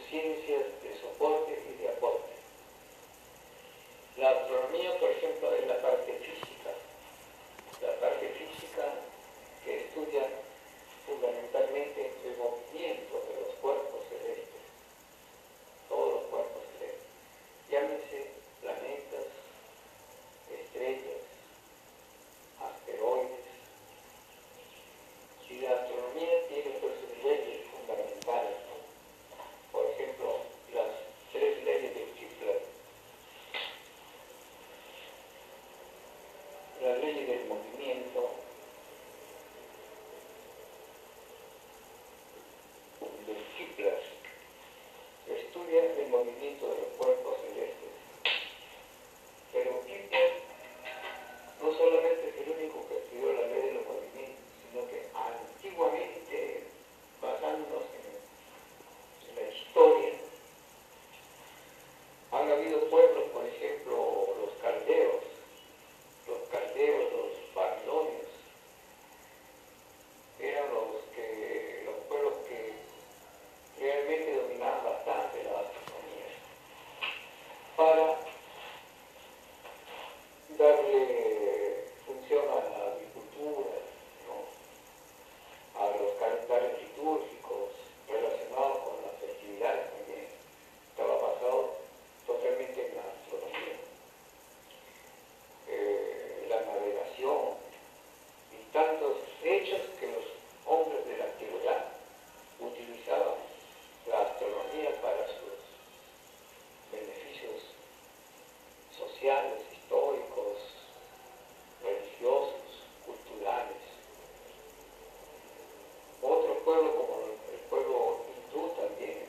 ciencias de soporte y de aporte. La astronomía, por ejemplo, es la parte física que estudia fundamentalmente el movimiento de los cuerpos celestes, todos los cuerpos celestes, llámense planetas, estrellas, asteroides. Y la astronomía tiene pues leyes fundamentales, ¿no? Por ejemplo, las 3 leyes de Kepler, la ley del movimiento, del Kepler, estudia el movimiento de los cuerpos celestes. Pero Kepler no solamente es el único que estudió la ley de los movimientos, sino que antiguamente, basándonos en la historia, han habido pueblos, por ejemplo, los caldeos, los babilonios, eran los pueblos que realmente dominaban bastante la astronomía para darle función a la agricultura, ¿no? A los calendarios litúrgicos relacionados con las festividades también. Estaba basado totalmente en la astronomía. La navegación y tantos hechos que los hombres de la antigüedad utilizaban la astronomía para sus beneficios sociales, históricos, religiosos, culturales. Otro pueblo como el pueblo hindú también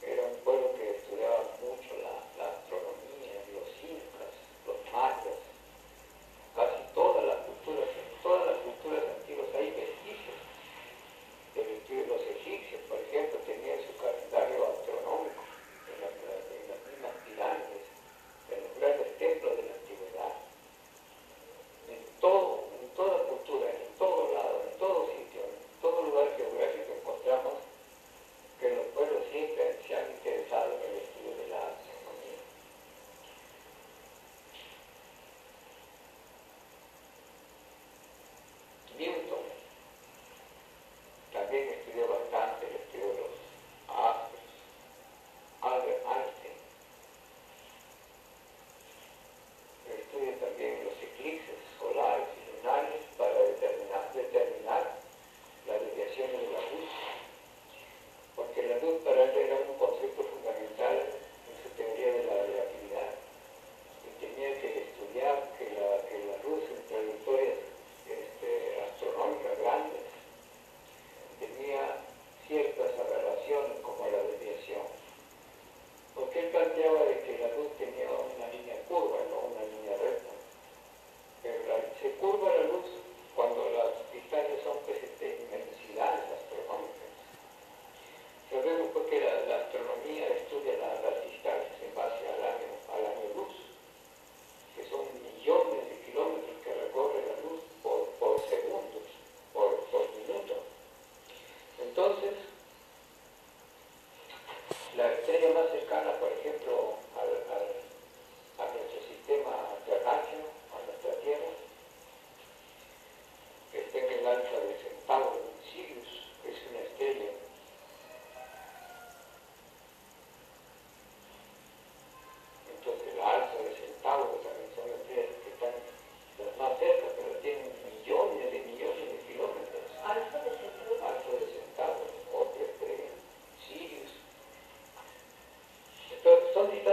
era un pueblo que estudiaba mucho la astronomía, los incas, los mayas, casi todas las culturas antiguas. Hay vestigios del estudio de los egipcios, por ejemplo, tenían su calendario astronómico en las mismas pirámides, en los grandes templos de la antigüedad. En toda cultura, en todo lado, en todo sitio, en todo lugar geográfico encontramos que los pueblos siempre se han interesado en el estudio de la astronomía. Newton también estudió bastante el estudio de los astros. Albert Einstein estudia también los eclipses solares y lunares para determinar las desviaciones de la luz, porque la luz para él era un concepto fundamental en su teoría de la relatividad, y tenía que estudiar que la luz en trayectorias astronómicas grandes tenía ciertas aberraciones como la desviación, porque él planteaba de que la luz tenía una línea curva, no una línea recta, pero se curva la luz cuando las distancias son pues, inmensidades astronómicas. Sabemos pues, que la astronomía estudia las distancias en base al año luz, que son millones de kilómetros que recorre la luz por segundos, por minuto. Entonces, la estrella más cercana, por ejemplo, a nuestro sistema terráqueo, a nuestra Tierra, que está en el alfa de Centauro, Sirius, que es una estrella. Entonces, el alfa de Centauro también son estrellas que están las más cerca, pero tienen millones de kilómetros. Alfa de Centauro. Alfa de Centauro, otra estrella, Sirius. Entonces, son distancias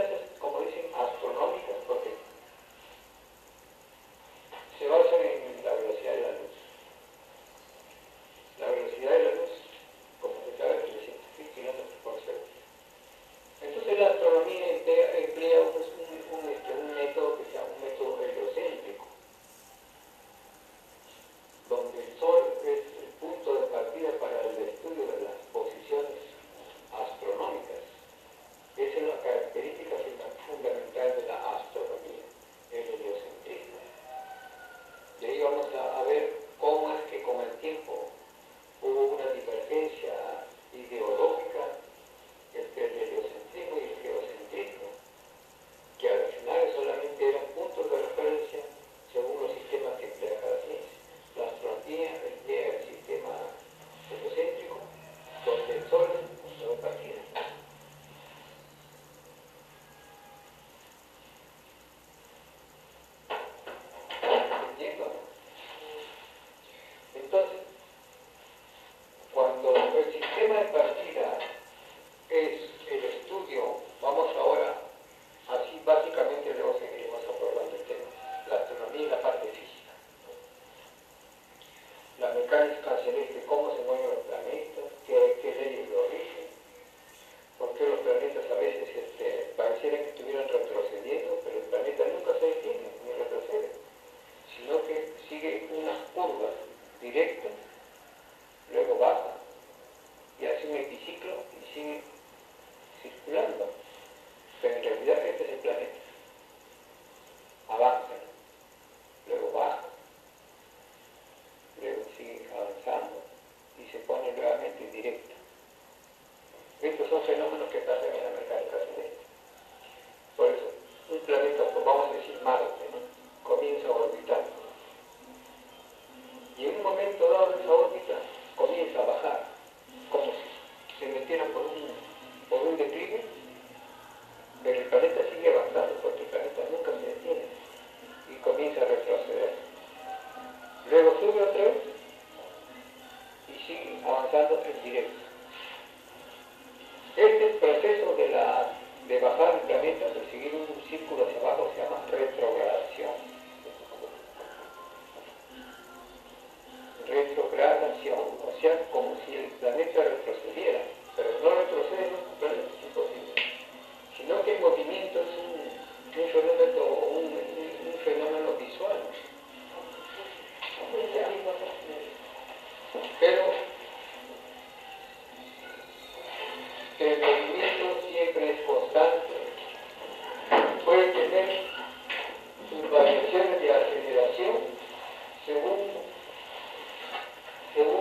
proceso de bajar el planeta, de seguir un círculo hacia abajo, se llama retrogradación. Retrogradación, o sea, como si el planeta retrocediera, pero no retrocede, es imposible, sino que el movimiento es un fenómeno visual. Pero el movimiento siempre es constante, puede tener sus variaciones de aceleración según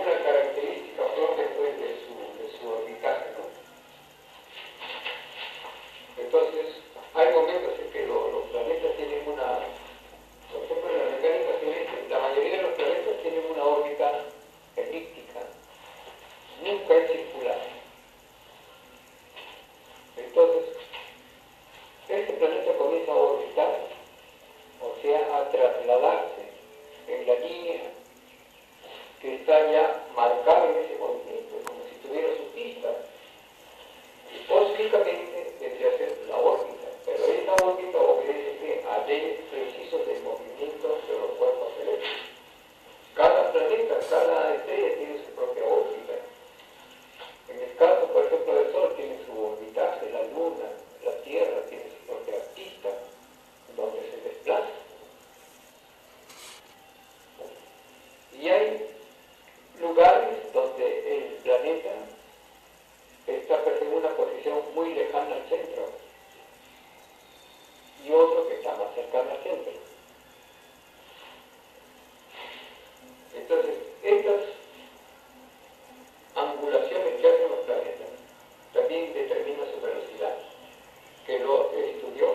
la característica propia pues, de su orbitaje, ¿no? Entonces, hay momentos en que los planetas tienen por ejemplo, en la mecánica celeste, la mayoría de los planetas tienen una órbita elíptica, nunca es circular. Entonces, este planeta comienza a orbitar, o sea, a trasladarse en la línea que está ya marcada en ese movimiento, como si tuviera su pista. Y cósmicamente vendría a ser la órbita, pero esa órbita obedece a leyes precisas del movimiento de los cuerpos celestes. Cada planeta, cada estrella tiene su propia órbita. En el caso, por ejemplo, del Sol tiene su orbitaje, la Luna, la Tierra tiene su propia pista donde se desplaza. Y hay lugares donde el planeta está en una posición muy lejana al centro y otro que está más cercano al centro. Entonces, estas angulaciones que hacen los planetas también determinan su velocidad, que lo estudió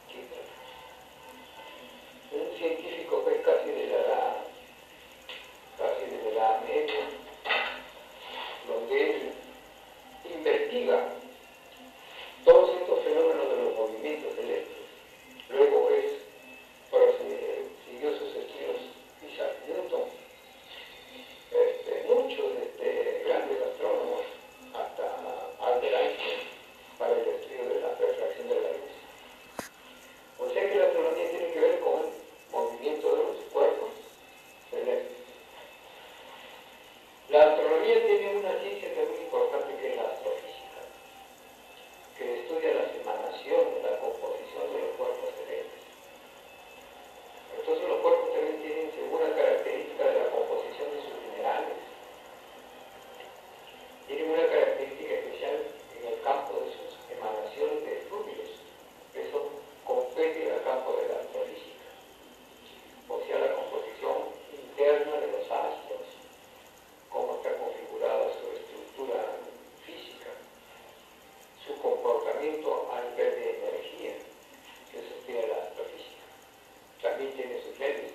Kepler, un científico que es casi de la edad media, donde él investiga todos estos fenómenos de los movimientos celestes. Luego siguió sus estudios Isaac Newton, muchos grandes astrónomos, hasta Albert Einstein, para el estudio de la refracción de la luz. O sea que la astronomía tiene que ver con el movimiento de los cuerpos celestes. La astronomía tiene una ciencia también importante que es la astrofísica, que estudia las emanaciones, la composición de los cuerpos celestes. Entonces los cuerpos también tienen según la característica de la composición de sus minerales. Tienen una característica especial en el campo de sus emanaciones de fluidos. Eso compete al campo de la astrofísica. O sea, la composición interna de los astros, cómo está configurada su estructura física, su comportamiento a nivel de energía, que eso tiene la astrofísica. También tiene sus leyes,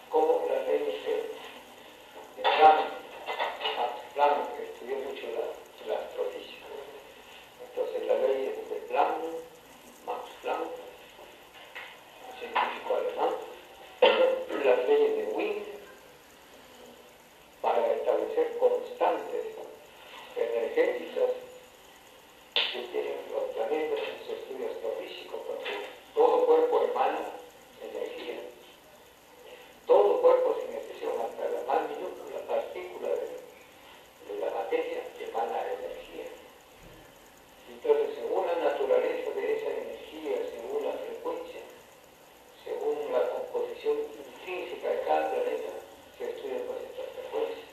como las leyes de Planck, que estudió mucho la astrofísica. Entonces, las leyes de Planck, Max Planck, un científico alemán, las leyes de Wien, para establecer constantes energéticas que tienen los planetas en su estudio astrofísico, porque todo cuerpo emana energía. Todo cuerpo, sin excepción, hasta la más minúscula partícula de la materia, emana energía. Entonces, según la naturaleza de esa energía, según la frecuencia, según la composición intrínseca de cada planeta, se estudian pues estas frecuencias.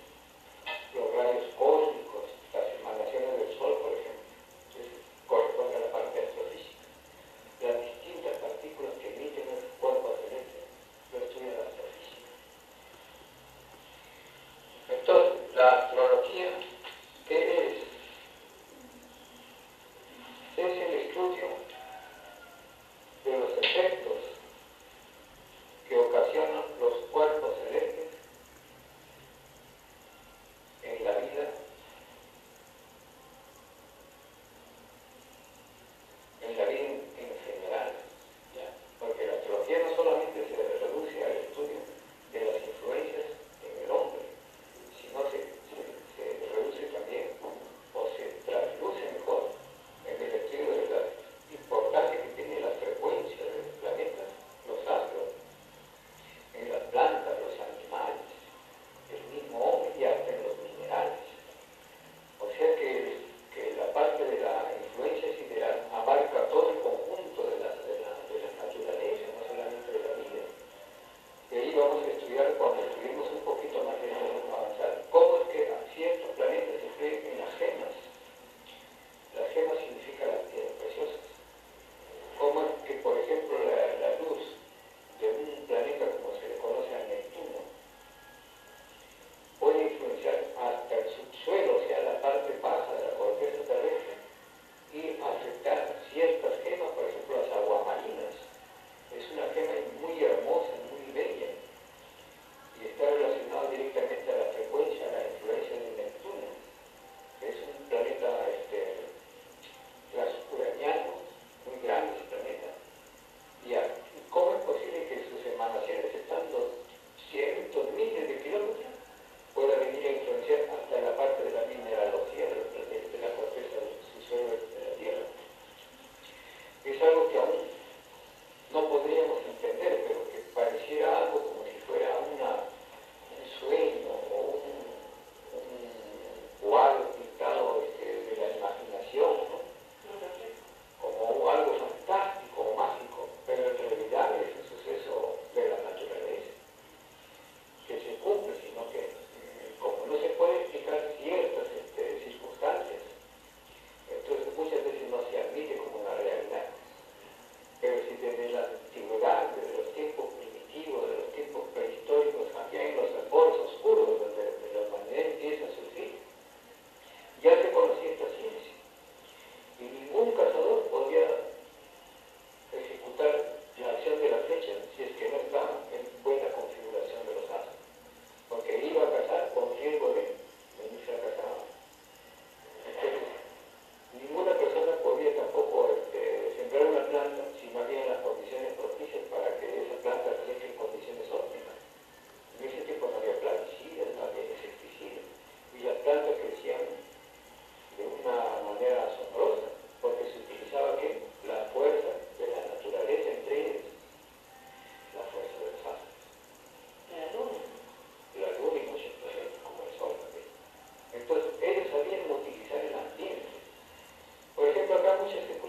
Los rayos cósmicos, las emanaciones del Sol, por ejemplo, corresponde a la parte astrofísica. Las distintas partículas que emiten los cuerpos celestes lo estudia la astrofísica. Entonces, la astrología, ¿qué es? Es el estudio de los efectos que ocasionan los cuerpos celestes en la vida, en general, ¿ya? Porque la astrología no solamente se reduce al estudio de las influencias en el hombre, sino se reduce también o se trasluce en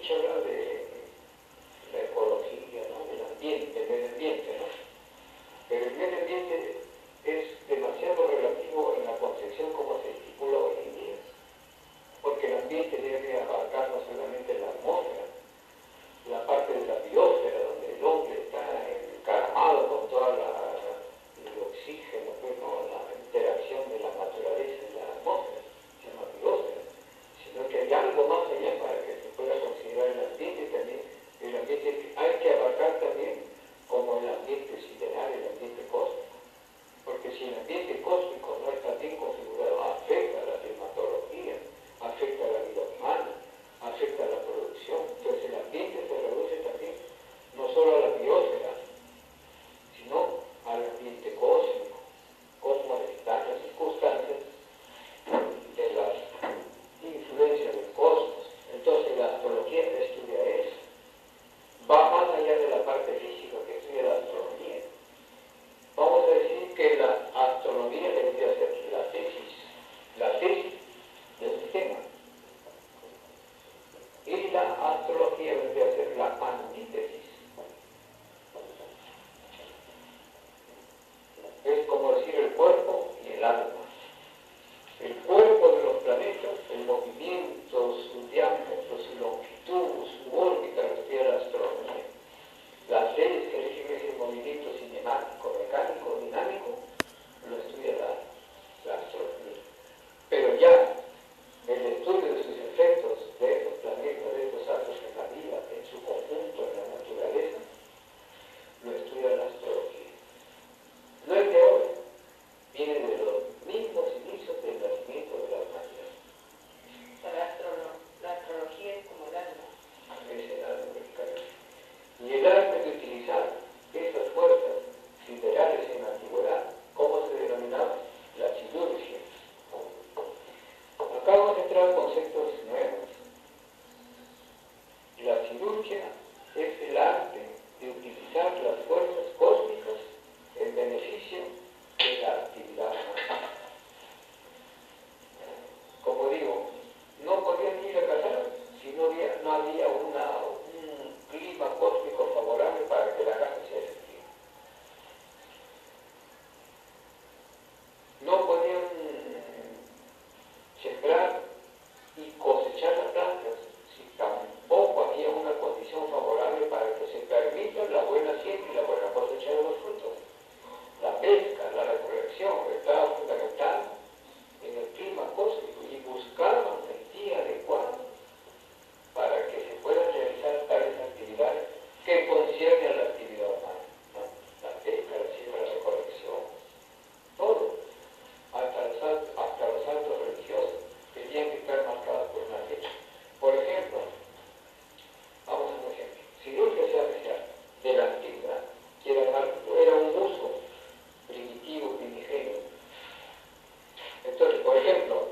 mucho hablar de la ecología, ¿no? Del ambiente, del medio ambiente, ¿no? Pero el medio ambiente es demasiado relativo en la concepción como se estipula hoy en día, porque el ambiente debe abarcar no solamente la atmósfera, la parte de la biosfera, donde el hombre está encaramado con toda el oxígeno, pues, ¿no? La interacción de la naturaleza y la atmósfera, se llama biosfera, sino que hay algo más allá para que se pueda considerar el ambiente también. El ambiente hay que abarcar también como el ambiente sideral, el ambiente cósmico, porque si el ambiente cósmico no está bien configurado, afecta a la climatología, afecta a la vida humana, afecta a la producción. Entonces el ambiente se reduce también no solo a la biosfera, sino al ambiente cósmico. Cosmos están las circunstancias de las influencias del cosmos. Entonces la astrología estudia eso. Va más allá de la parte física que estudia la astronomía. Vamos a decir que la astronomía debería ser la tesis del sistema. Y la astrología debería ser la antítesis. Es como decir el cuerpo y el alma. El cuerpo de los planetas, el movimiento, su diámetro, su longitud, su órbita, lo estudia la astronomía. Las leyes que rigen ese movimiento cinemático, mecánico, dinámico, lo estudia la astronomía. Pero ya el estudio de sus efectos de estos planetas, de estos astros en la vida, en su conjunto, en la naturaleza, lo estudia la astrología. No es de hoy, viene de los mismos inicios del nacimiento de la humanidad. La astrología es como el alma. Es el alma mexicana. Y el arte de utilizar esas fuerzas siderales en la antigüedad, ¿cómo se denominaba? La sidurgia. Acá vamos a entrar a conceptos nuevos. La sidurgia es el arte de utilizar las fuerzas cósmicas en beneficio de la actividad humana. Como digo, no podían ir a cazar si no había un clima cósmico favorable para que la caza sea efectiva. No podían sembrar y cosechar las plantas si tampoco había una condición favorable para que se permita la buena siembra y la buena cosecha de los frutos. La pesca, la recolección estaba fundamental en el clima cósmico y buscaban el día adecuado para que se puedan realizar tales actividades que conciernen a la actividad humana, ¿no? La pesca, la siembra, la recolección, todo, hasta los actos religiosos, tenían que estar marcados por una fecha. Por ejemplo, vamos a un ejemplo, sidurgia se hace de la antigüedad, que era un uso primitivo, primigenio. Entonces, por ejemplo,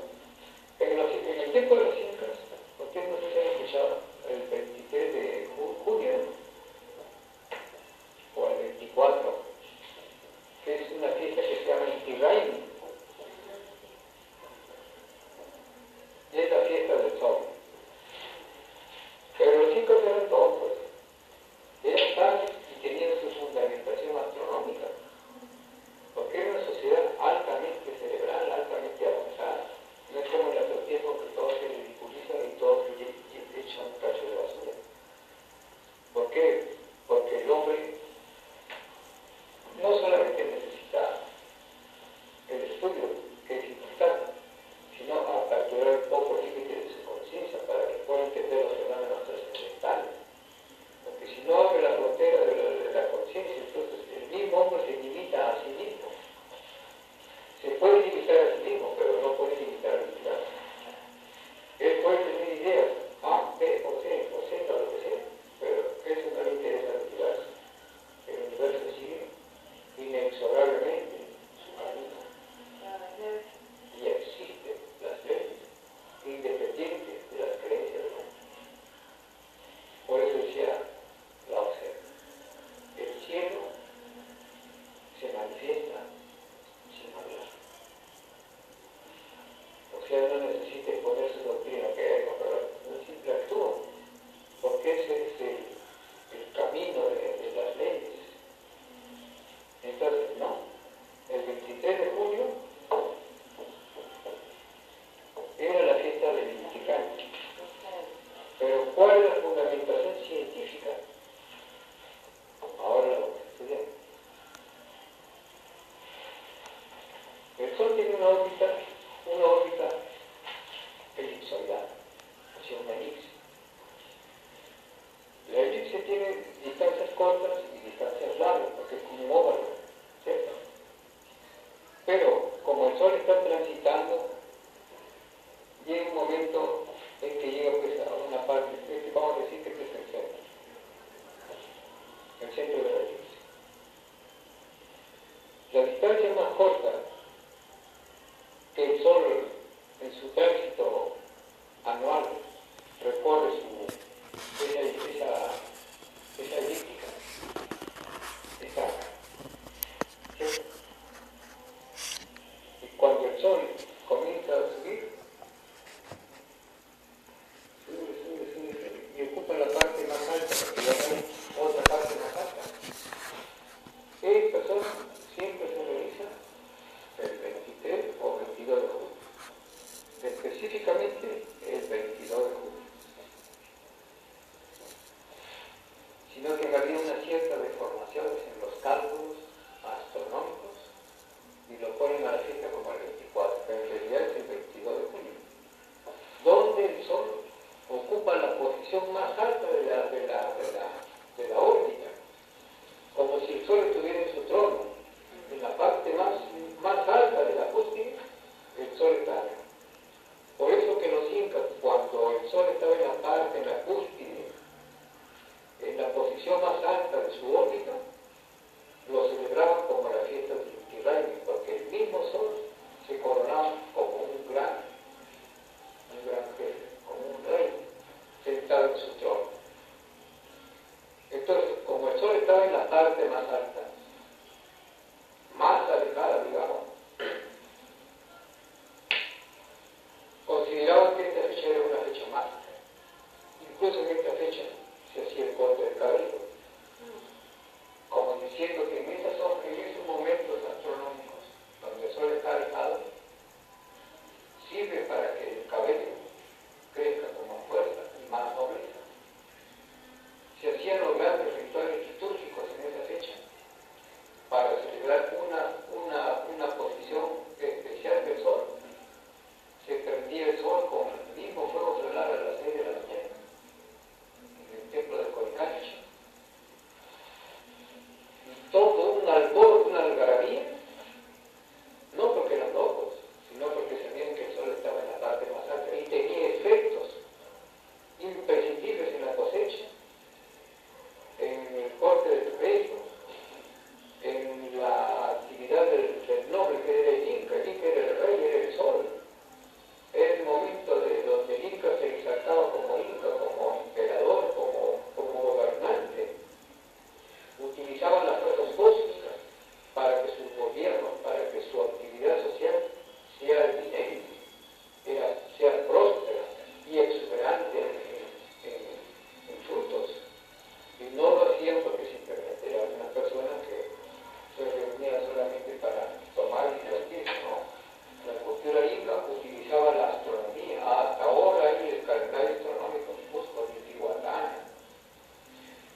en el tiempo de los incas, ustedes no sé si han escuchado el 23 de junio o el 24, que es una fiesta que se llama Inti Raymi. Es la fiesta del sol. Pero los incas eran tontos, eran sabios y tenían su fundamentación astronómica, porque era una sociedad altamente cerebral, altamente avanzada. No es como en nuestro tiempo que todos se ridiculizan y todos se echan un cacho de basura. ¿Por qué? Porque el hombre no solamente necesita el estudio, que es importante, sino aperturar un poco el límite de su conciencia para que pueda entender los fenómenos trascendentales. Porque si no abre la frontera de la conciencia, entonces el mismo hombre se limita a sí mismo. Se puede limitar a sí mismo, pero no puede limitar al universo. Él puede tener ideas A, B o C, o Z, o lo que sea, pero eso no le interesa al universo. El universo sigue inexorablemente su camino. Y existen las leyes independientes de las creencias del hombre. Pero ¿cuál es la fundamentación científica? Ahora la vamos a estudiar. El Sol tiene una órbita elipsoidal, o sea, una elipse. La elipse tiene distancias cortas y distancias largas, porque es como un óvalo, ¿cierto? Pero como el Sol está transitando, llega un momento en que llega pues, a una parte, vamos a decir que este es el centro de la elipse. La distancia más corta que el Sol en su tránsito anual recorre esa elíptica, está acá, ¿cierto? Y cuando el Sol comienza a subir, sube, y ocupa la parte más alta, porque ya no hay otra parte más alta. Esta zona siempre se realiza el 23 o 22 de julio. Específicamente el 22 de julio. Sino que había una cierta deformaciones en los cálculos astronómicos y lo ponen a la fecha como el 24, pero en realidad es el 22 de julio, donde el Sol ocupa la posición más alta de la órbita, como si el Sol estuviera en su trono, en la parte más alta de la cúspide, el Sol está acá. Por eso que los incas, cuando el Sol estaba en la cúspide, en la posición más alta de su órbita, lo celebraban como la fiesta del Inti Raymi, porque el mismo Sol se coronaba como un gran jefe, como un rey, sentado en su trono. Entonces, como el Sol estaba en la parte más alta, más alejada, digamos, consideraban que esta fecha era una fecha mágica. Incluso en esta fecha se hacía el corte de cabello, como diciendo que en esos momentos astronómicos donde el Sol está alejado, sirve para que el cabello crezca con más fuerza y más nobleza. Se hacían los grandes rituales litúrgicos en esa fecha para celebrar una posición especial del Sol. Se prendía el Sol con el mismo fuego solar a las 6 de la mañana en el templo de Coricancha. Y todo un albor, una algarabía, no porque eran locos, sino porque sabían que el Sol estaba en la parte más alta y tenía efectos imprescindibles en la cosecha, en el corte del cabello, en la actividad del noble que era el Inca era el rey, era el Sol. Era el momento de donde el Inca se exaltaba como Inca, como emperador, como gobernante. Utilizaban las fuerzas cósmicas para que su gobierno, para que su actividad social sea evidente, sea próspera y exuberante en frutos. Y no lo hacían porque simplemente era una persona que se reunía solamente para tomar y divertirse, ¿no? La cultura inca utilizaba la astronomía. Hasta ahora hay el calendario astronómico en Cusco, en Tihuatán.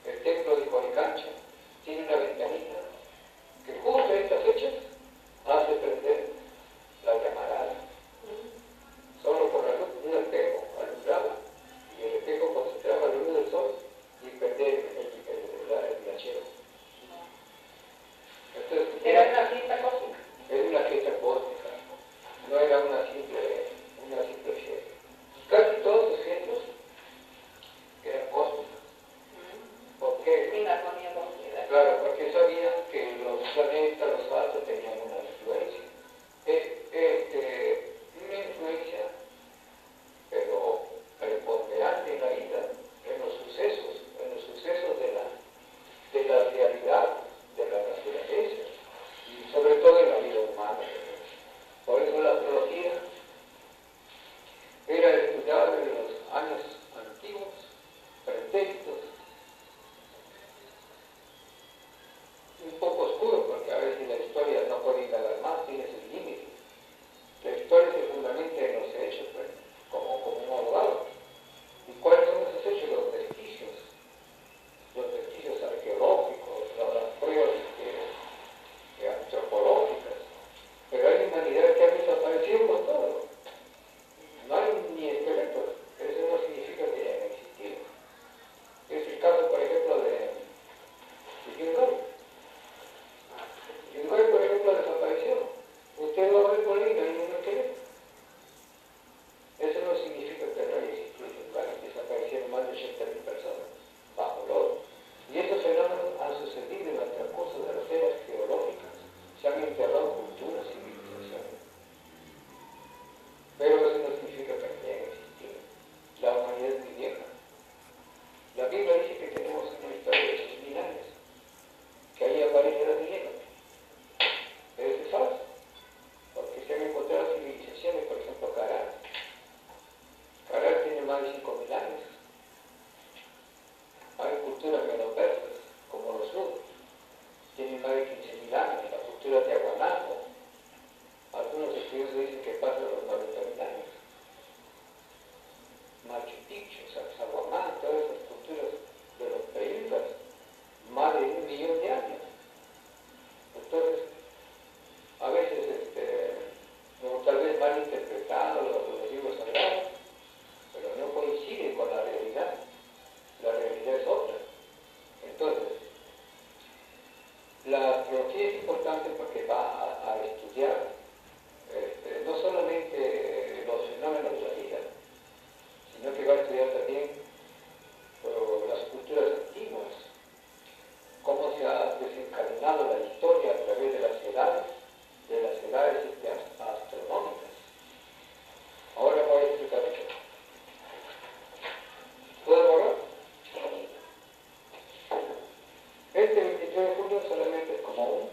El templo de Coricancha tiene una ventanita que justo en estas fechas hace prender la llamarada. Solo por la luz, un espejo alumbraba y el espejo concentraba la luz del Sol y prendía el mechero. Entonces, Era una fiesta cósmica. era una fiesta cósmica, no era una simple culturas medo-persas, como los nudos. Tienen más de 15.000 años, la cultura tiahuanaco. Algunos estudios dicen que pasa los 90.000 años. Machu Picchu, Sacsayhuamán, todas esas culturas de los incas, más de 1.000.000 de años. Entonces, a veces, tal vez mal interpretados los libros sagrados, pero no coincide con la realidad. La realidad es otra. Entonces, la astrología es importante porque va a estudiar no solamente los fenómenos de la vida, sino que va a estudiar también las culturas antiguas, cómo se ha desencadenado la historia a través de las edades astronómicas. Ahora voy a explicar esto. ¿Puedo hablar? Este 23 de julio solamente es como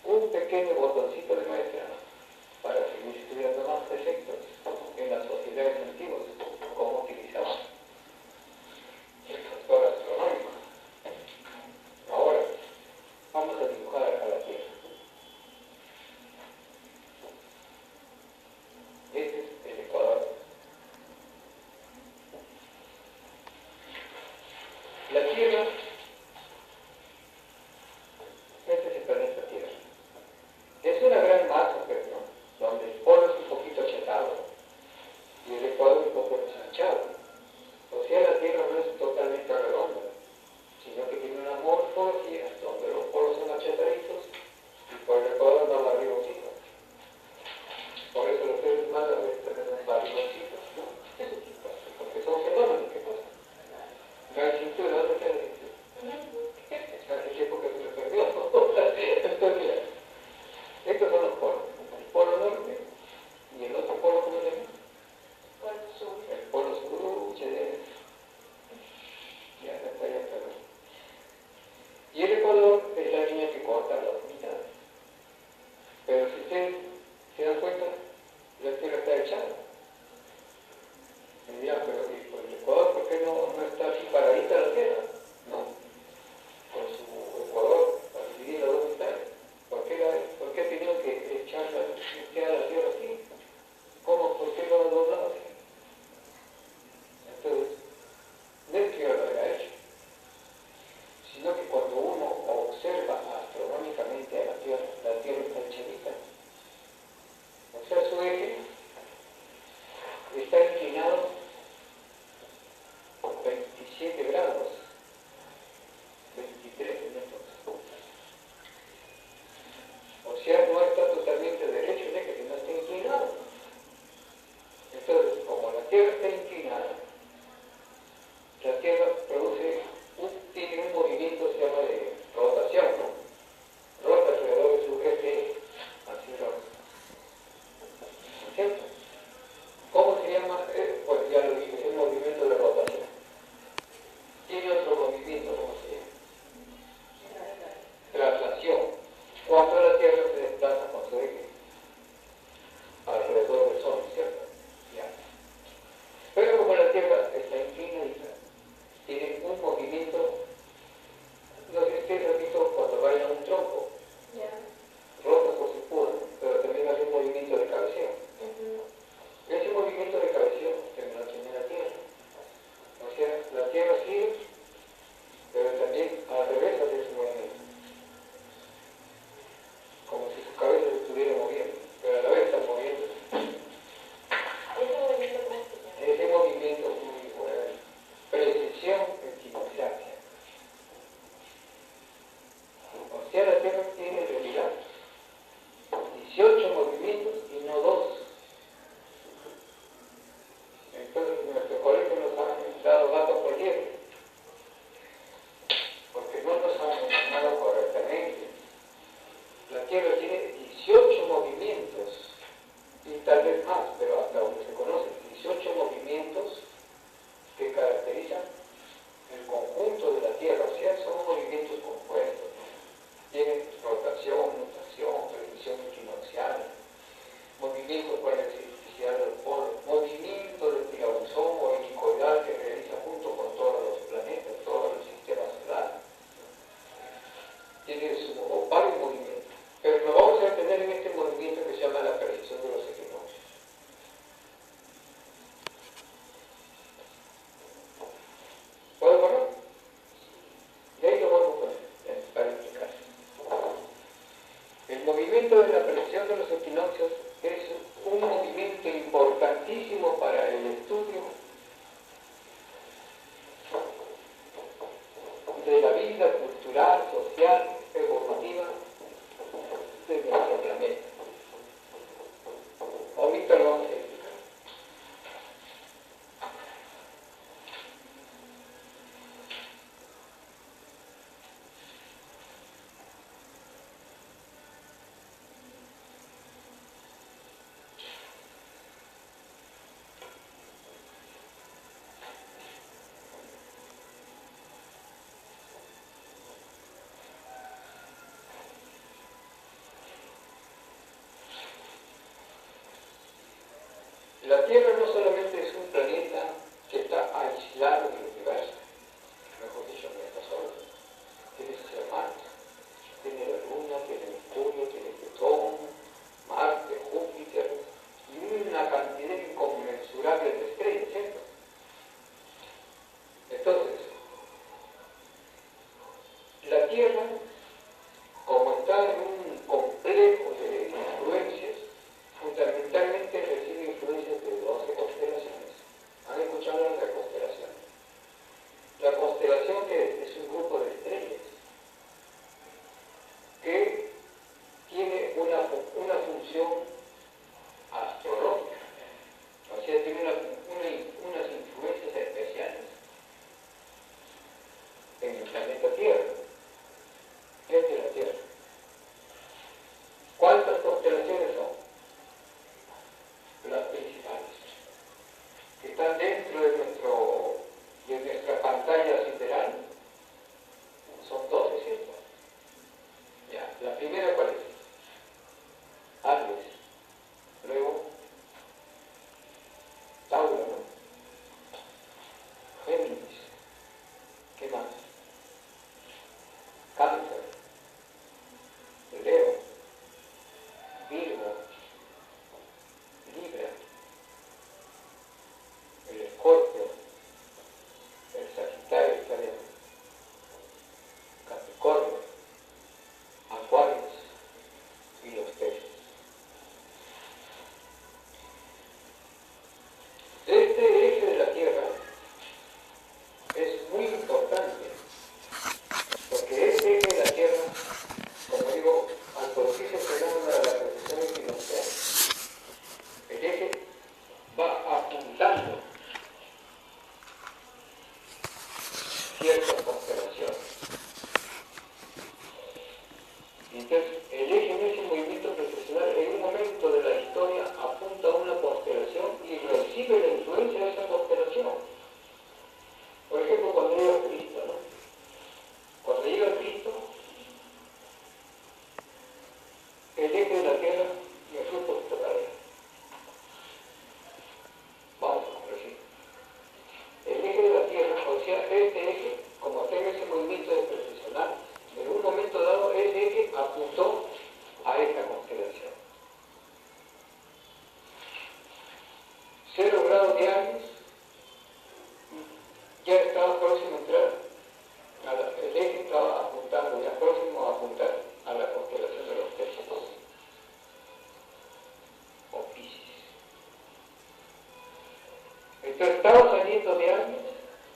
un pequeño botoncito de maestra para seguir estudiando más preceptos en las sociedades antiguas, cómo utilizaban el factor astronómico. Ahora, vamos a dibujar a la Tierra. Este es el Ecuador. La Tierra movimiento de la precesión de los equinoccios es un movimiento importantísimo para el estudio de la vida cultural, social, evolutiva de nuestro planeta. Ahorita lo vamos a explicar. La Tierra no solamente es un planeta que está aislado del universo, mejor dicho, no está solo. Tiene sus hermanos, tiene la Luna, tiene Mercurio, tiene Plutón, Marte, Júpiter y una cantidad inconmensurable de estrellas, ¿cierto? Entonces, la Tierra, como está en un complejo de influencias, fundamentalmente recibe influencias de 12 constelaciones. ¿Han escuchado hablar de la constelación? La constelación es un grupo de estrellas que tiene una función astrológica, o sea, tiene unas influencias especiales en el planeta Tierra, desde la Tierra. ¿Cuántas constelaciones son? Las principales, que están dentro de nuestra pantalla sideral, son 12, ¿cierto? Ya, la primera, ¿cuál es? Aries, luego Tauro, ¿no? Géminis, ¿qué más? Cáncer, Leo, Virgo, Libra, el Escorpio, el Sagitario está dentro, Capricornio, Acuarios y los peces. Este eje de la Tierra es muy importante, porque este eje de la Tierra, como digo, al producirse el fenómeno de la precesión equinoccial, el eje va apuntando ciertas constelaciones. Y entonces, el eje en ese movimiento precesional, en un momento de la historia, apunta a una constelación y recibe la influencia de esa constelación. Por ejemplo, cuando llega Cristo, ¿no? Cuando llega Cristo, el eje de la Tierra me fue un poquito para allá. Vamos a corregir. El eje de la Tierra, o sea, este eje, como tiene ese movimiento de precesional, en un momento dado, ese eje apuntó a esta constelación. 0 grados de Aries, ya estaba próximo a entrar, el eje estaba apuntando, ya próximo a apuntar a la constelación de los peces, o Piscis. Entonces estaba saliendo de Aries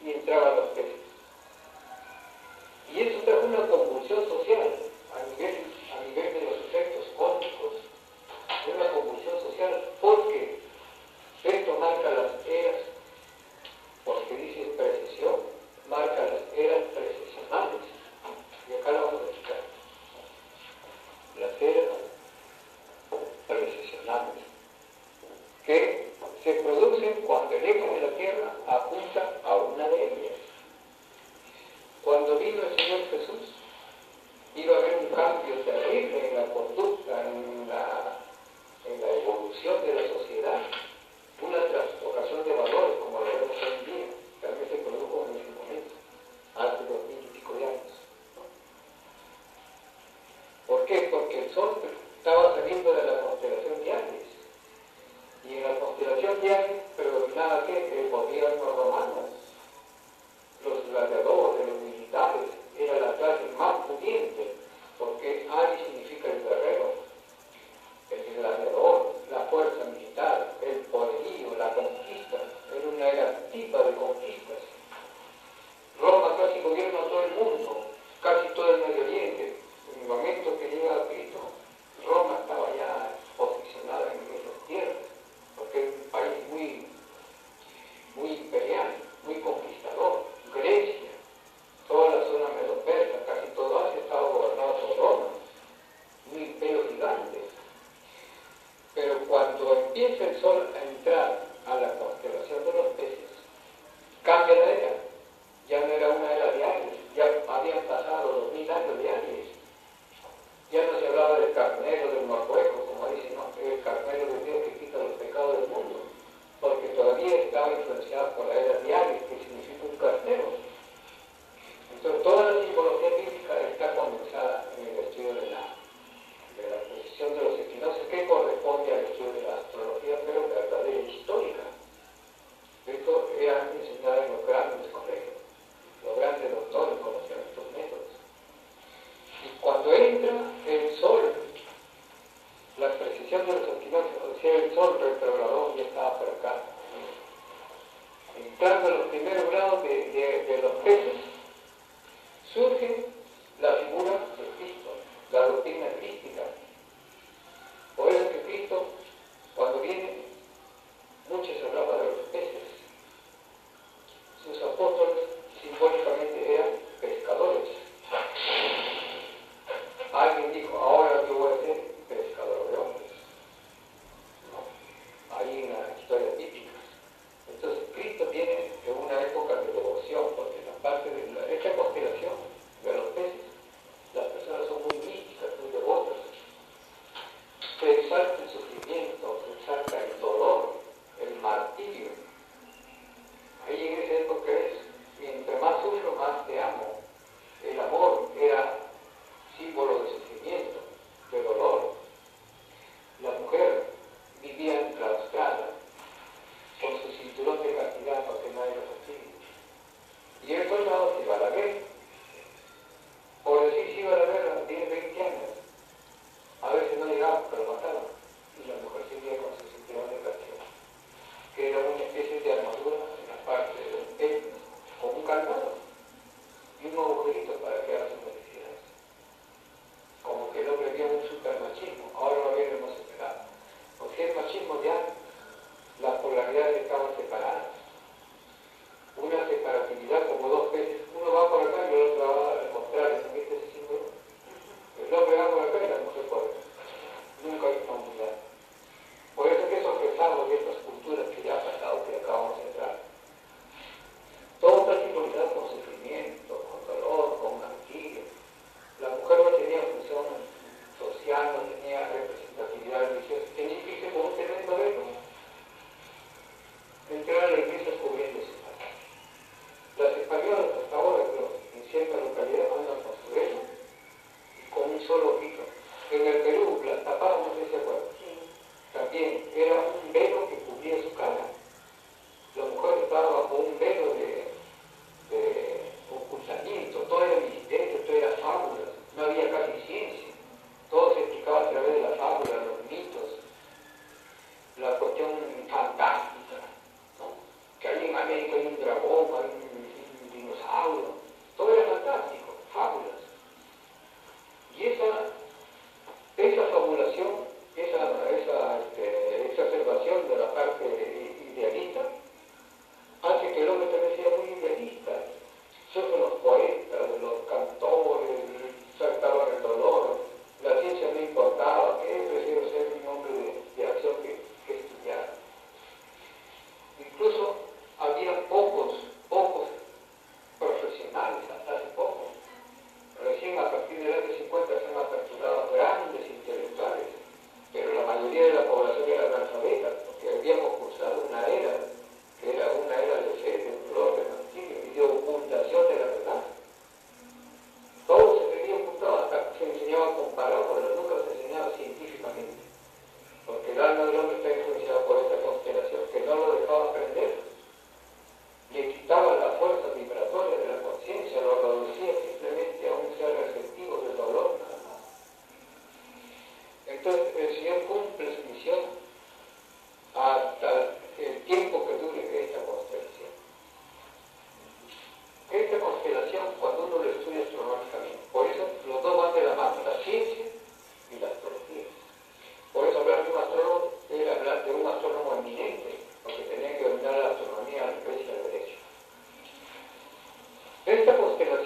y entraba a los peces. Y eso trajo una convulsión social a nivel de los efectos cósmicos, una convulsión social, porque esto marca las eras, porque dice precesión, marca las eras precesionales. Y acá lo vamos a explicar. Las eras precesionales, que se producen cuando el eje de la Tierra apunta a una de ellas. activa de conquistas. Roma casi gobierna todo el mundo, casi todo el Medio Oriente. En el momento que llega Cristo, Roma estaba ya posicionada en esas tierras, porque es un país muy imperial, muy conquistador. Grecia, toda la zona medo-persa, casi todo Asia estaba gobernado por Roma, un imperio gigante. Pero cuando empieza el sol a entrar a la constelación de los peces, cambia la era. Ya no era una era de Aries, ya habían pasado 2000 años de Aries. Ya no se hablaba del carnero del Marruecos, como dicen, ¿no? El carnero de Dios que quita los pecados del mundo, porque todavía estaba influenciada por la era de Aries, que significa un carnero. Entonces, toda la simbología bíblica está condensada en el estudio de la posición de los equinoccios, que corresponde al estudio de la astrología, pero verdadera e histórica. Esto era enseñado en los grandes colegios. Los grandes doctores conocían estos métodos. Y cuando entra el sol, la precisión de los equinoccios, o sea, el sol retrogradó y estaba por acá. Entrando en los primeros grados de los peces, surge la figura de Cristo, la doctrina crística. Por eso que Cristo, cuando viene, mucho se hablaba de los peces. Sus apóstoles simbólicamente eran pescadores. Alguien dijo, ahora yo voy a ser pescador de hombres. ¿No? Hay una historia típica. Entonces Cristo viene de una época de devoción, porque en la parte de esta constelación de los peces, las personas son muy místicas, muy devotas. Se exalta el sufrimiento, se exalta el dolor, el martirio. Ahí en esa época es, mientras más sufre,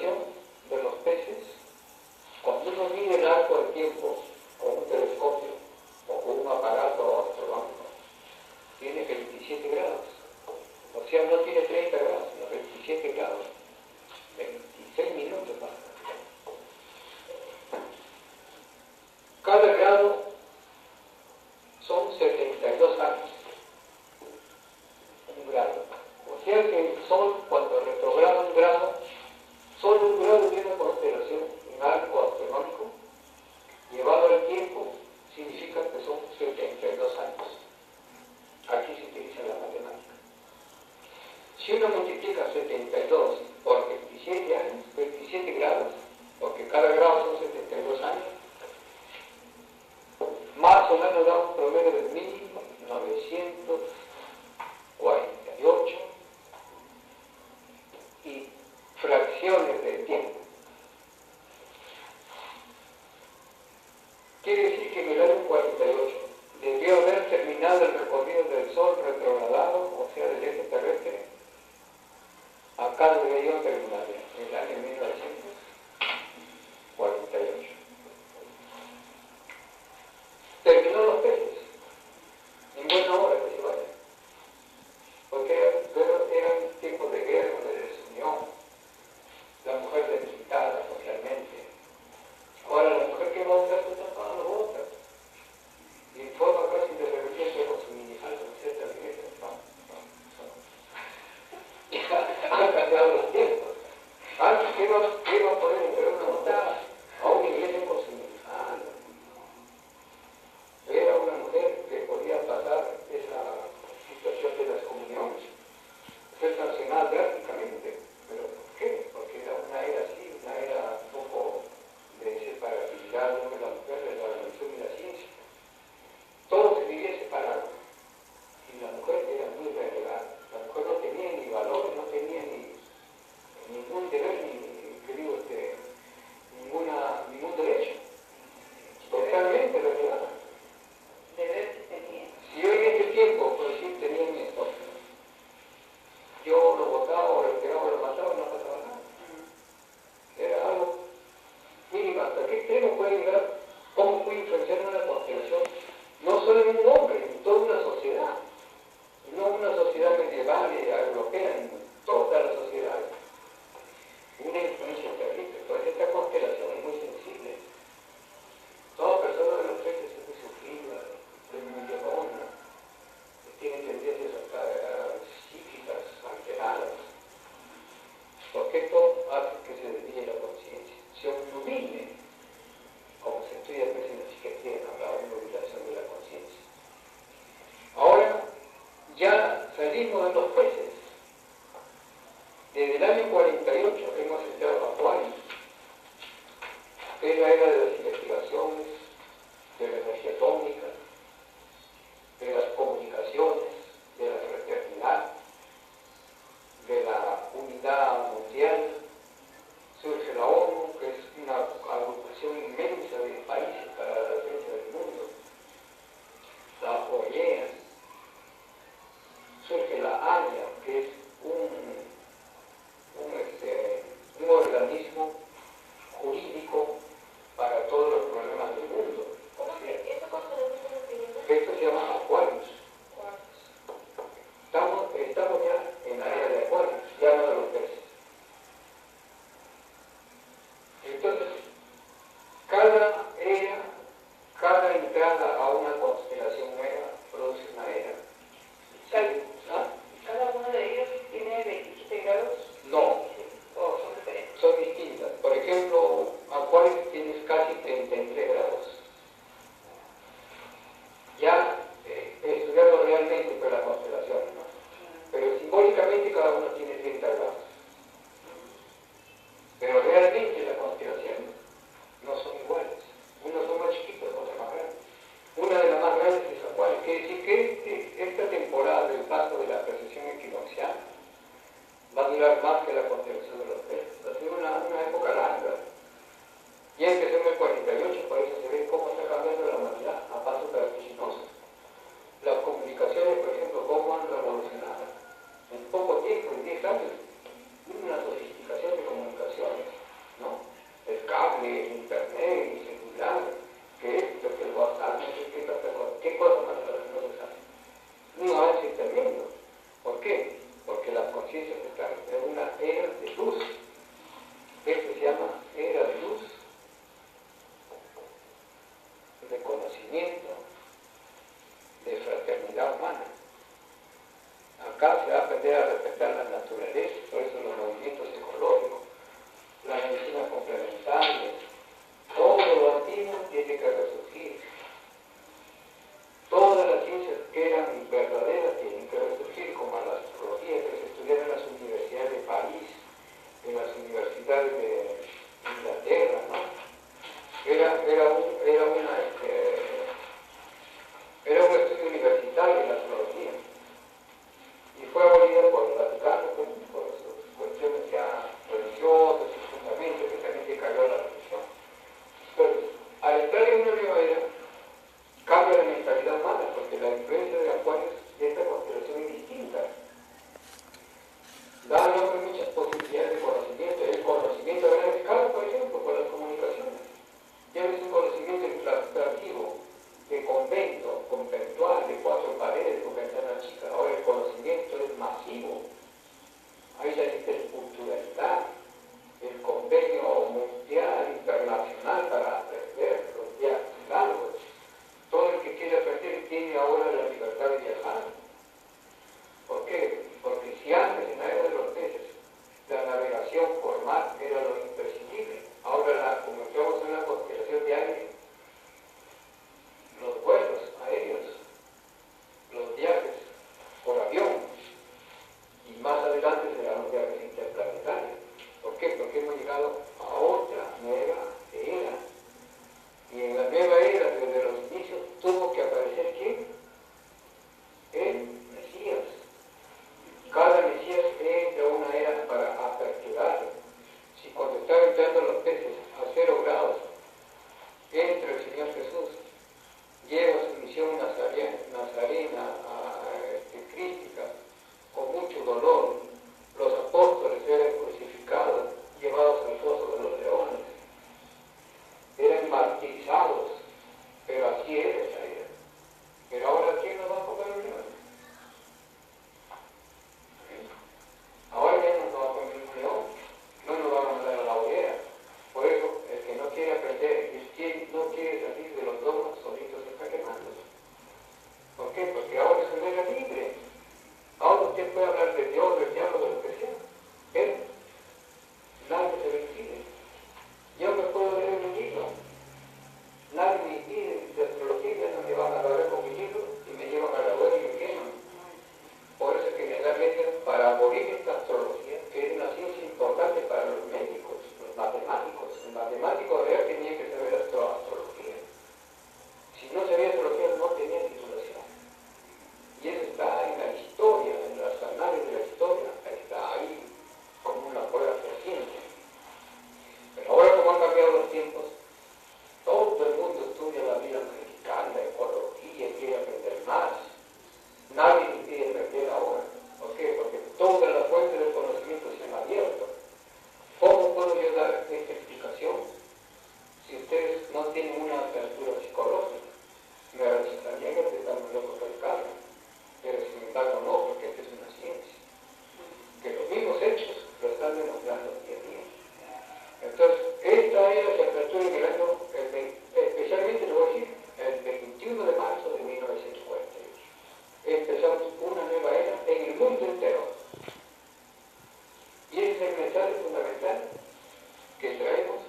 constelación de los peces, cuando uno mide el arco del tiempo con un telescopio o con un aparato astronómico, tiene 27 grados. O sea, no tiene 30 grados, sino 27 grados. 26 minutos más. Cada grado son 72 años. Un grado. O sea que el Sol, cuando retrograda un grado, solo un grado de una constelación, un arco astronómico, llevado al tiempo, significa que son 72 años. Aquí se utiliza la matemática. Si uno multiplica 72 por 27 años, 27 grados, porque cada grado son 72 años, más o menos da un promedio de 1948 y fracciones de tiempo. Quiere decir que en el año 48 debió haber terminado el recorrido del Sol retrogradado, o sea, del eje terrestre. Acá debería terminar en el año 1948. Terminó los peces. En buena hora que se vaya. Porque eran tiempos de guerra, de desunión. La mujer necesitada socialmente. Ahora la mujer que va a usar su tapado no vota. Y en forma casi de rebeldía con su minifalda, etcétera, etcétera. Han cambiado los tiempos. Antes que iba a poder entrar una votada a una iglesia con su minifalda. Era una mujer que podía pasar esa situación de las comuniones. Fue sancionada drásticamente. ¿Pero por qué? Porque era una era así, una era un poco de separatividad de la mujer, de la religión y la ciencia. Todo se vivía separado. Y la mujer era muy relegada. La mujer no tenía ni valor, no tenía ni ningún deber, ningún derecho. Totalmente relegada. Deber que tenía. Si yo en este tiempo, por decir, tenía mi esposa, yo lo votaba o lo pegaba o lo mataba, no pasaba nada. Era algo mínimo. ¿Hasta qué extremo puede llegar? ¿Cómo puede influenciar una constelación? No solo en un hombre, en toda una sociedad. No una sociedad medieval y europea, en todas las sociedades. Una influencia terrible. Entonces esta constelación es muy sensible. Toda persona de los peces es muy sufrida, es muy llorona, tiene tendencias psíquicas alteradas. Porque esto hace que se desvíe la conciencia, se obnubile, como se estudia pues en la psiquiatría, la obnubilación de la conciencia. Ahora ya salimos de los peces. Desde el año 48 hemos entrado a Acuario, que es la era de las investigaciones, de la energía atómica, de las comunicaciones, de la fraternidad, de la unidad mundial. Surge la ONU, que es una agrupación inmensa de países para la defensa del mundo. La OEA. Surge la ANIA, que es un organismo jurídico para todos los problemas del mundo. ¿Cómo que eso constelación se llama? Esto se llama Acuarios. Estamos ya en la era de Acuarios, ya no de los peces. Entonces, cada era, cada entrada a una constelación nueva produce una era. ¿Cada uno de ellos tiene 27 grados? No. ¿O son diferentes? Son distintas. Por ejemplo, Acuario tienes casi 33 grados. Ya estudiando realmente por la constelación, ¿no? Pero simbólicamente cada uno tiene 30 grados. Pero realmente la constelación no son iguales. Unos son más chiquitos, otros más grandes. Una de las más grandes es Acuario. Quiere decir que esta temporada del paso de la precesión equinoccial va a durar más que la constelación de los peces. Va a ser una época larga. Ya empezó en el 48, por eso se ve cómo está cambiando la humanidad a pasos vertiginosos. Las comunicaciones, por ejemplo, cómo han revolucionado. En poco tiempo, en 10 años, una sofisticación de comunicaciones. interculturalidad, el convenio mundial, internacional para aprender los viajes largos. Todo el que quiere aprender tiene ahora la libertad de viajar. ¿Por qué? Porque si antes, en la era de los peces, la navegación por mar era lo imprescindible, ahora como estamos en una conspiración de aire, los vuelos aéreos, los viajes por avión, y más adelante serán los viajes interplanetarios. ¿Por qué? Porque hemos llegado a otra nueva era. Y en la nueva era, desde los inicios, tuvo que aparecer ¿quién? El Mesías. Cada Mesías entra a una era para aperturar. Si cuando están entrando los peces a 0 grados, entra el Señor Jesús, lleva su misión nazarena, crística, con mucho dolor. Los apóstoles eran crucificados, llevados al foso de los leones, eran martirizados, pero así era esa era. Pero ahora, ¿quién nos va a comer el león? Ahora ya no nos va a comer un león, no nos va a mandar a la hoguera. Por eso, el que no quiere aprender, el que no quiere salir de los dogmas, solito se está quemando. ¿Por qué? Porque ahora es una era libre. Ahora usted puede hablar de Dios, del diablo, de lo que sea. Pero nadie se lo impide. Yo me puedo leer un libro. Nadie me impide. De astrología no me van a agarrar con mi libro y me llevan a la web y me queman. Por eso es que generalmente para abolir esta astrología, que es una ciencia importante para los médicos, los matemáticos. El matemático real tenía que saber astrología. Si no sabía astrología, no tenía titulación. Y eso está en la historia, en las anales de la historia, está ahí como una prueba fehaciente. Pero ahora, como han cambiado los tiempos, todo el mundo estudia la vida mexicana, ecología, quiere aprender más. Nadie quiere aprender ahora. ¿Por qué? Porque todas las fuentes del conocimiento se han abierto. ¿Cómo puedo yo dar esta explicación si ustedes no tienen una apertura psicológica? Me recesarían que están muy locos del carro. Pero sin embargo no, porque esta es una ciencia. Que los mismos hechos lo están demostrando día a día. Entonces, esta era la apertura en el año, especialmente, le voy a decir, el 21 de marzo de 1948. Empezamos una nueva era en el mundo entero. Y ese es el mensaje fundamental que traemos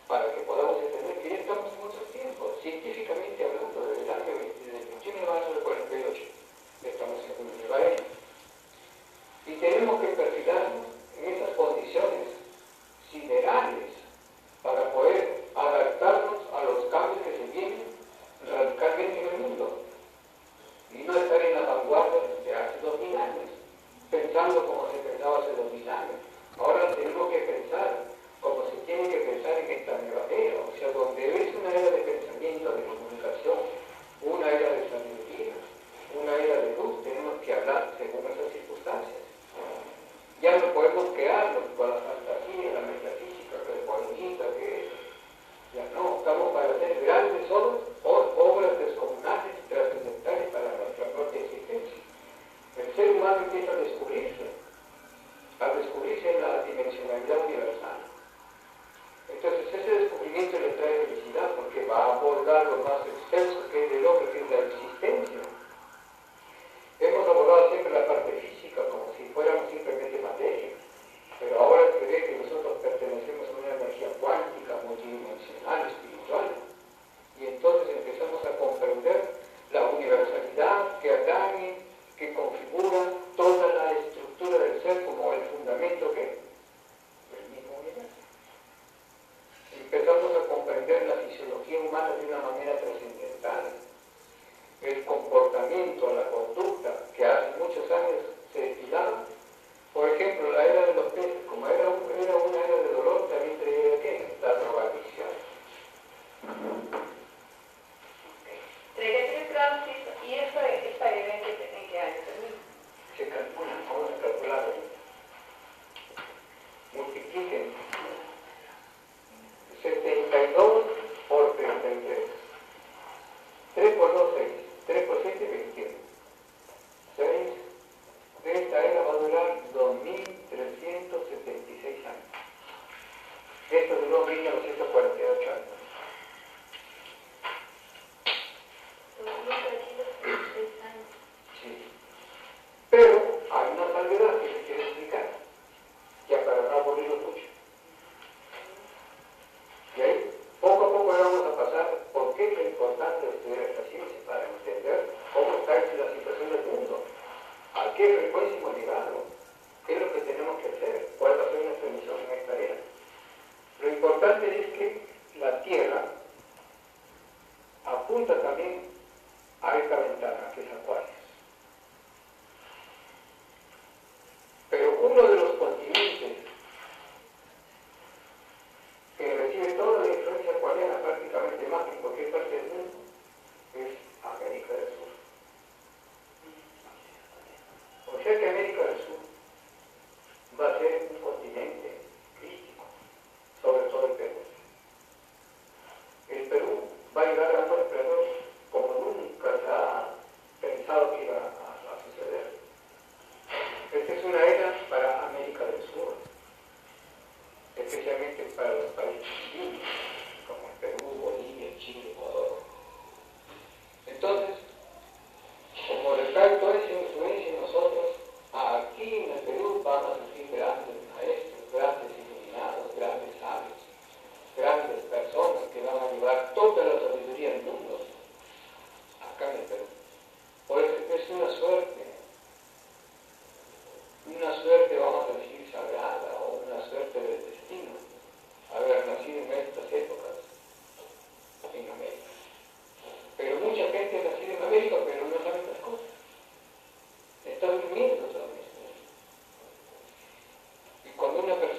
para que podamos entender que ya estamos en otro tiempo, científicamente hablando, desde el año 21 de marzo del 48. Estamos en una nueva era. Y tenemos que perfilarnos en esas condiciones siderales para poder adaptarnos a los cambios que se vienen radicalmente en el mundo. Y no estar en la vanguardia de hace 2000 años, pensando como se pensaba hace 2000 años. Ahora tenemos que pensar como se tiene que pensar en esta nueva era, o sea, donde es una era de pensamiento, de comunicación, una era de sabiduría, una era de luz, tenemos que hablar según esas circunstancias. Ya no podemos quedarnos con la fantasía, la metafísica, que es bonita, que ya no, estamos para hacer grandes obras descomunales, trascendentales para nuestra propia existencia. El ser humano empieza a descubrirse en la dimensionalidad universal. Entonces ese descubrimiento le trae felicidad porque va a abordar lo más extenso que es del hombre, que es la existencia. Hemos abordado siempre la parte física como si fuéramos simplemente materia, pero ahora se ve que nosotros pertenecemos a una energía cuántica, multidimensional, espiritual, y entonces empezamos a comprender la universalidad que atañe, que configura toda la estructura del ser como el fundamento que el mismo universo. Empezamos a comprender la fisiología humana de una manera trascendental. El comportamiento, la conducta que hace muchos años se destilaba. Por ejemplo, la era de los peces, como era una era de dolor, también traía ¿qué? La drogadicción. Traía 3 grados y esta era en qué año termina. Se calcula, vamos a calcular. ser un continente crítico, sobre todo el Perú. El Perú va a llegar a un esplendor como nunca se ha pensado que iba a suceder. Esta es una era para América del Sur, especialmente para los países andinos, como el Perú, Bolivia, Chile, Ecuador. Entonces, como recae toda esa influencia en nosotros, aquí en el Perú van a surgir grandes maestros, grandes iluminados, grandes sabios, grandes personas que van a llevar toda la sabiduría del mundo acá en el Perú. Por eso es una suerte vamos a decir sagrada o una suerte del destino haber nacido en estas épocas en América. Pero mucha gente ha nacido en América pero no sabe estas cosas. Está durmiendo todavía. Y cuando una persona